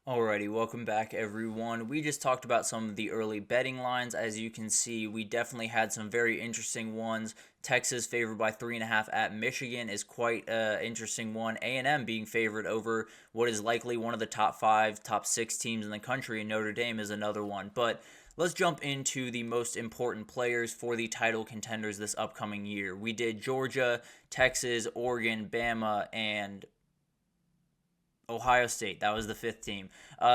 Alrighty, welcome back everyone. We just talked about some of the early betting lines. As you can see, we definitely had some very interesting ones. Texas favored by 3.5 at Michigan is quite an interesting one. A&M being favored over what is likely one of the top five, top six teams in the country, and Notre Dame is another one. But let's jump into the most important players for the title contenders this upcoming year. We did Georgia, Texas, Oregon, Bama, and Ohio State. That was the fifth team.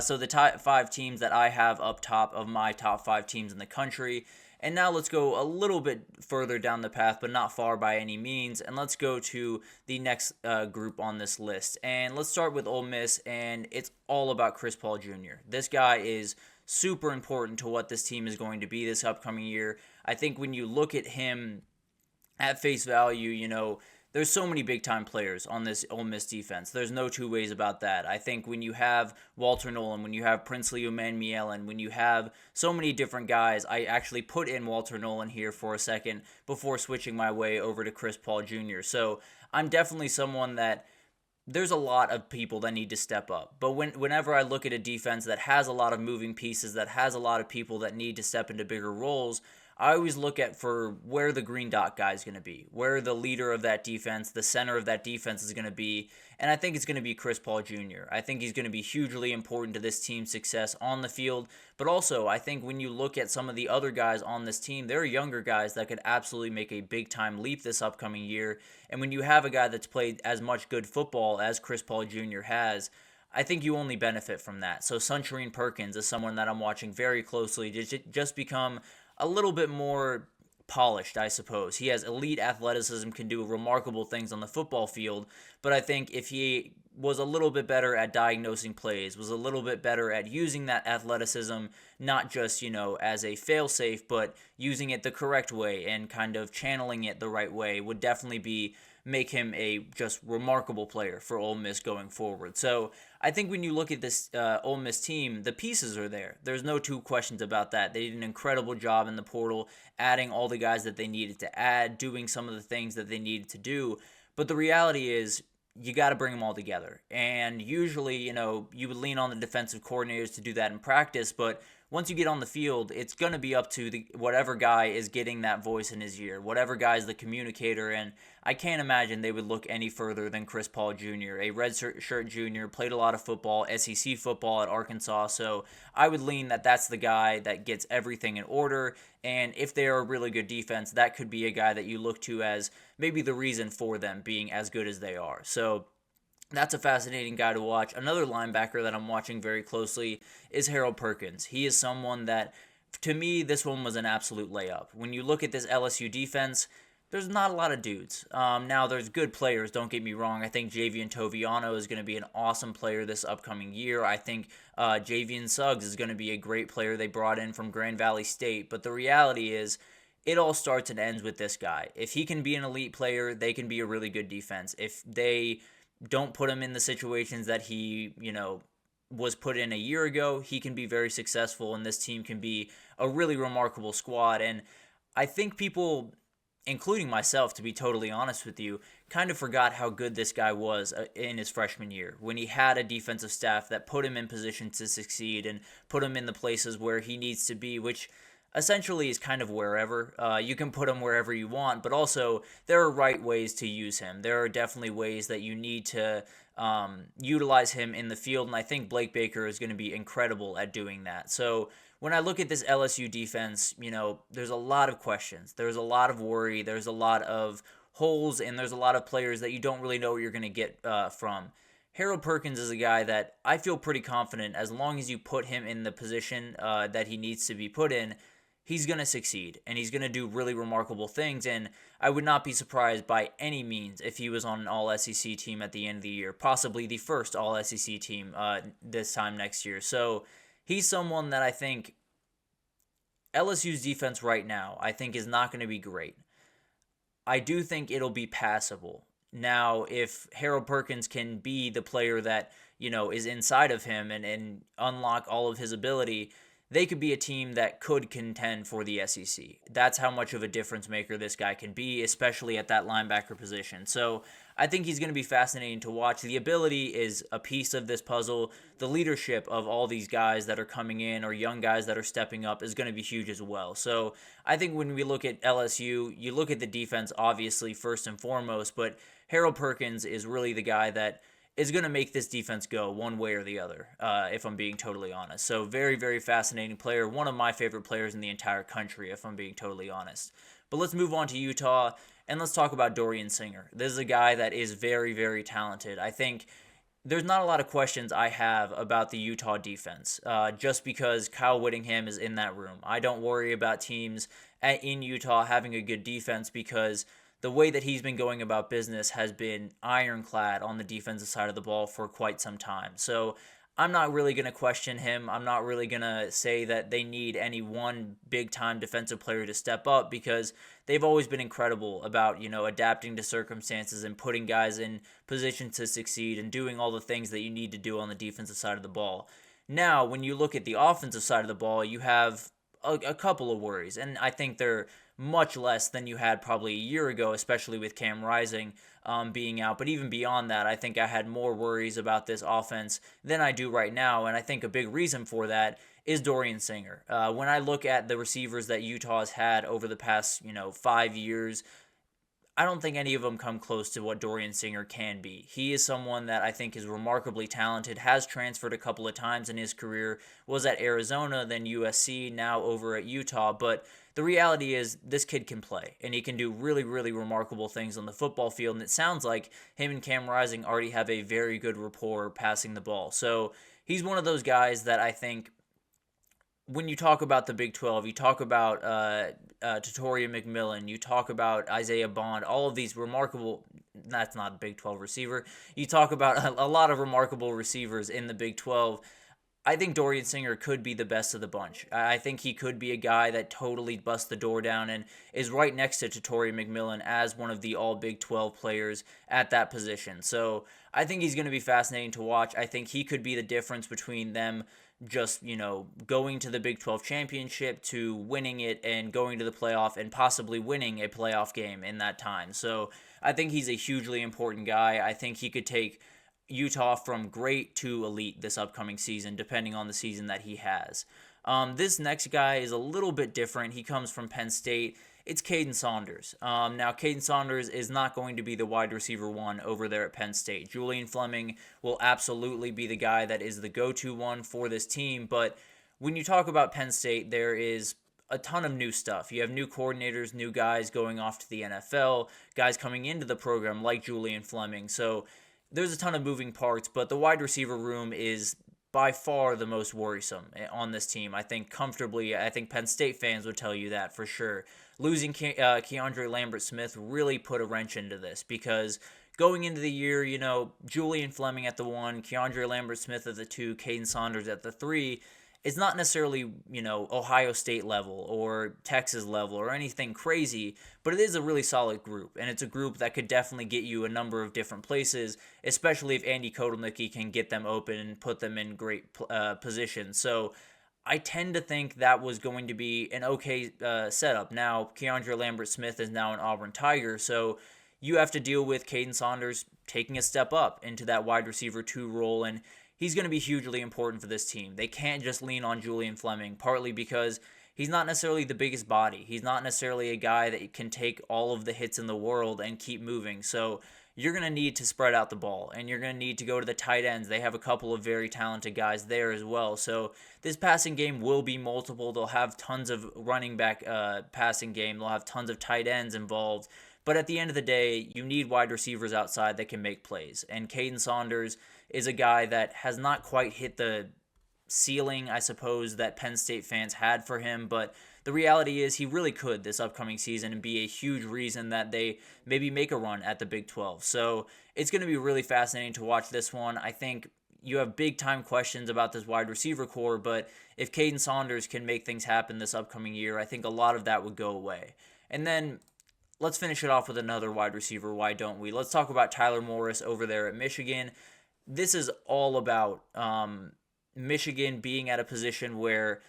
So the top five teams that I have up top of my top five teams in the country. And now let's go a little bit further down the path, but not far by any means. And let's go to the next group on this list. And let's start with Ole Miss, and it's all about Chris Paul Jr. This guy is super important to what this team is going to be this upcoming year. I think when you look at him at face value, there's so many big time players on this Ole Miss defense. There's no two ways about that. I think when you have Walter Nolan, when you have Princely Umanmielen, when you have so many different guys, I actually put in Walter Nolan here for a second before switching my way over to Chris Paul Jr. So I'm definitely someone that there's a lot of people that need to step up. But whenever I look at a defense that has a lot of moving pieces, that has a lot of people that need to step into bigger roles, I always look at for where the green dot guy is going to be, where the leader of that defense, the center of that defense is going to be, and I think it's going to be Chris Paul Jr. I think he's going to be hugely important to this team's success on the field, but also I think when you look at some of the other guys on this team, there are younger guys that could absolutely make a big time leap this upcoming year, and when you have a guy that's played as much good football as Chris Paul Jr. has, I think you only benefit from that. So Sunshine Perkins is someone that I'm watching very closely to just become a little bit more polished, I suppose. He has elite athleticism, can do remarkable things on the football field, but I think if he was a little bit better at diagnosing plays, was a little bit better at using that athleticism, not just, as a failsafe, but using it the correct way and kind of channeling it the right way, would definitely be make him a just remarkable player for Ole Miss going forward. So I think when you look at this Ole Miss team, the pieces are there. There's no two questions about that. They did an incredible job in the portal, adding all the guys that they needed to add, doing some of the things that they needed to do. But the reality is, you got to bring them all together. And usually, you would lean on the defensive coordinators to do that in practice, but once you get on the field, it's going to be up to whatever guy is getting that voice in his ear, whatever guy is the communicator. And I can't imagine they would look any further than Chris Paul Jr., a red shirt junior, played a lot of football, SEC football at Arkansas. So I would lean that that's the guy that gets everything in order. And if they are a really good defense, that could be a guy that you look to as maybe the reason for them being as good as they are. So that's a fascinating guy to watch. Another linebacker that I'm watching very closely is Harold Perkins. He is someone that, to me, this one was an absolute layup. When you look at this LSU defense, there's not a lot of dudes. Now, there's good players, don't get me wrong. I think Javian Toviano is going to be an awesome player this upcoming year. I think Javian Suggs is going to be a great player they brought in from Grand Valley State. But the reality is, it all starts and ends with this guy. If he can be an elite player, they can be a really good defense. If they don't put him in the situations that he, was put in a year ago, he can be very successful, and this team can be a really remarkable squad. And I think people, including myself, to be totally honest with you, kind of forgot how good this guy was in his freshman year when he had a defensive staff that put him in position to succeed and put him in the places where he needs to be, which essentially is kind of wherever. You can put him wherever you want, but also there are right ways to use him. There are definitely ways that you need to utilize him in the field, and I think Blake Baker is going to be incredible at doing that. So when I look at this LSU defense, there's a lot of questions. There's a lot of worry. There's a lot of holes, and there's a lot of players that you don't really know what you're going to get from. Harold Perkins is a guy that I feel pretty confident as long as you put him in the position that he needs to be put in, he's going to succeed, and he's going to do really remarkable things, and I would not be surprised by any means if he was on an All-SEC team at the end of the year, possibly the first All-SEC team this time next year. So he's someone that I think LSU's defense right now, I think, is not going to be great. I do think it'll be passable. Now, if Harold Perkins can be the player that, is inside of him and unlock all of his ability, they could be a team that could contend for the SEC. That's how much of a difference maker this guy can be, especially at that linebacker position. So I think he's going to be fascinating to watch. The ability is a piece of this puzzle. The leadership of all these guys that are coming in or young guys that are stepping up is going to be huge as well. So I think when we look at LSU, you look at the defense, obviously, first and foremost, but Harold Perkins is really the guy that is going to make this defense go one way or the other, if I'm being totally honest. So very, very fascinating player. One of my favorite players in the entire country, if I'm being totally honest. But let's move on to Utah, and let's talk about Dorian Singer. This is a guy that is very, very talented. I think there's not a lot of questions I have about the Utah defense, just because Kyle Whittingham is in that room. I don't worry about teams in Utah having a good defense because the way that he's been going about business has been ironclad on the defensive side of the ball for quite some time. So I'm not really going to question him. I'm not really going to say that they need any one big time defensive player to step up because they've always been incredible about, adapting to circumstances and putting guys in position to succeed and doing all the things that you need to do on the defensive side of the ball. Now, when you look at the offensive side of the ball, you have a couple of worries, and I think they're much less than you had probably a year ago, especially with Cam Rising being out. But even beyond that, I think I had more worries about this offense than I do right now, and I think a big reason for that is Dorian Singer. When I look at the receivers that Utah has had over the past, 5 years, I don't think any of them come close to what Dorian Singer can be. He is someone that I think is remarkably talented, has transferred a couple of times in his career, was at Arizona, then USC, now over at Utah. But the reality is this kid can play, and he can do really, really remarkable things on the football field. And it sounds like him and Cam Rising already have a very good rapport passing the ball. So he's one of those guys that I think when you talk about the Big 12, you talk about Tutoria McMillan, you talk about Isaiah Bond, all of these remarkable, that's not a Big 12 receiver, you talk about a lot of remarkable receivers in the Big 12. I think Dorian Singer could be the best of the bunch. I think he could be a guy that totally busts the door down and is right next to Tutoria McMillan as one of the all Big 12 players at that position. So I think he's going to be fascinating to watch. I think he could be the difference between them just, going to the Big 12 championship to winning it and going to the playoff and possibly winning a playoff game in that time. So I think he's a hugely important guy. I think he could take Utah from great to elite this upcoming season, depending on the season that he has. This next guy is a little bit different. He comes from Penn State. It's Caden Saunders. Now, Caden Saunders is not going to be the wide receiver one over there at Penn State. Julian Fleming will absolutely be the guy that is the go-to one for this team, but when you talk about Penn State, there is a ton of new stuff. You have new coordinators, new guys going off to the NFL, guys coming into the program like Julian Fleming. So there's a ton of moving parts, but the wide receiver room is by far the most worrisome on this team. I think comfortably, I think Penn State fans would tell you that for sure. Losing Keandre Lambert-Smith really put a wrench into this because going into the year, Julian Fleming at the 1, Keandre Lambert-Smith at the 2, Caden Saunders at the 3, it's not necessarily, Ohio State level or Texas level or anything crazy, but it is a really solid group, and it's a group that could definitely get you a number of different places, especially if Andy Kotelnicki can get them open and put them in great positions. So I tend to think that was going to be an okay setup. Now, Keandre Lambert-Smith is now an Auburn Tiger, so you have to deal with Caden Saunders taking a step up into that wide receiver 2 role, and he's going to be hugely important for this team. They can't just lean on Julian Fleming, partly because he's not necessarily the biggest body. He's not necessarily a guy that can take all of the hits in the world and keep moving. So you're going to need to spread out the ball, and you're going to need to go to the tight ends. They have a couple of very talented guys there as well. So this passing game will be multiple. They'll have tons of running back passing game. They'll have tons of tight ends involved. But at the end of the day, you need wide receivers outside that can make plays. And Caden Saunders is a guy that has not quite hit the ceiling, I suppose, that Penn State fans had for him. But the reality is he really could this upcoming season and be a huge reason that they maybe make a run at the Big 12. So it's going to be really fascinating to watch this one. I think you have big-time questions about this wide receiver core, but if Caden Saunders can make things happen this upcoming year, I think a lot of that would go away. And then let's finish it off with another wide receiver. Why don't we? Let's talk about Tyler Morris over there at Michigan. This is all about Michigan being at a position where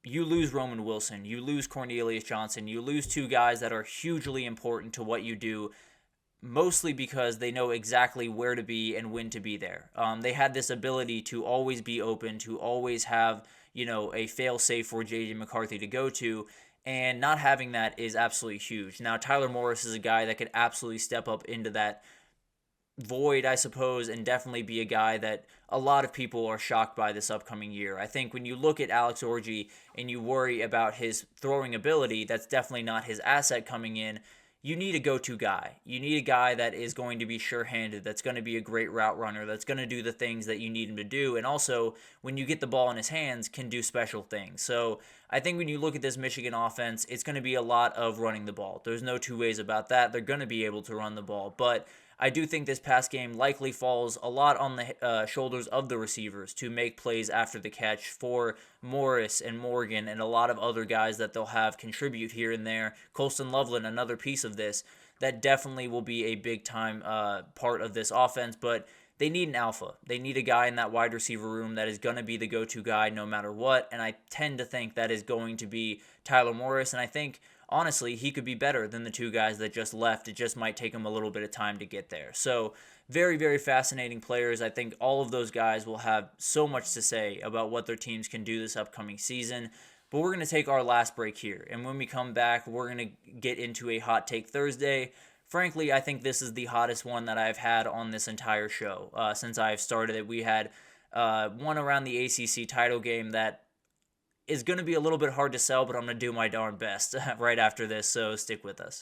you lose Roman Wilson, you lose Cornelius Johnson, you lose two guys that are hugely important to what you do, mostly because they know exactly where to be and when to be there. They had this ability to always be open, to always have, a fail safe for JJ McCarthy to go to, and not having that is absolutely huge. Now, Tyler Morris is a guy that could absolutely step up into that void, I suppose, and definitely be a guy that a lot of people are shocked by this upcoming year. I think when you look at Alex Orji and you worry about his throwing ability, that's definitely not his asset coming in. You need a go-to guy. You need a guy that is going to be sure-handed, that's going to be a great route runner, that's going to do the things that you need him to do, and also, when you get the ball in his hands, can do special things. So I think when you look at this Michigan offense, it's going to be a lot of running the ball. There's no two ways about that. They're going to be able to run the ball, but I do think this pass game likely falls a lot on the shoulders of the receivers to make plays after the catch for Morris and Morgan and a lot of other guys that they'll have contribute here and there. Colston Loveland, another piece of this, that definitely will be a big-time part of this offense, but they need an alpha. They need a guy in that wide receiver room that is going to be the go-to guy no matter what, and I tend to think that is going to be Tyler Morris, and I think honestly, he could be better than the two guys that just left. It just might take him a little bit of time to get there. So, very, very fascinating players. I think all of those guys will have so much to say about what their teams can do this upcoming season. But we're going to take our last break here. And when we come back, we're going to get into a Hot Take Thursday. Frankly, I think this is the hottest one that I've had on this entire show since I've started it. We had one around the ACC title game that is going to be a little bit hard to sell, but I'm going to do my darn best right after this, so stick with us.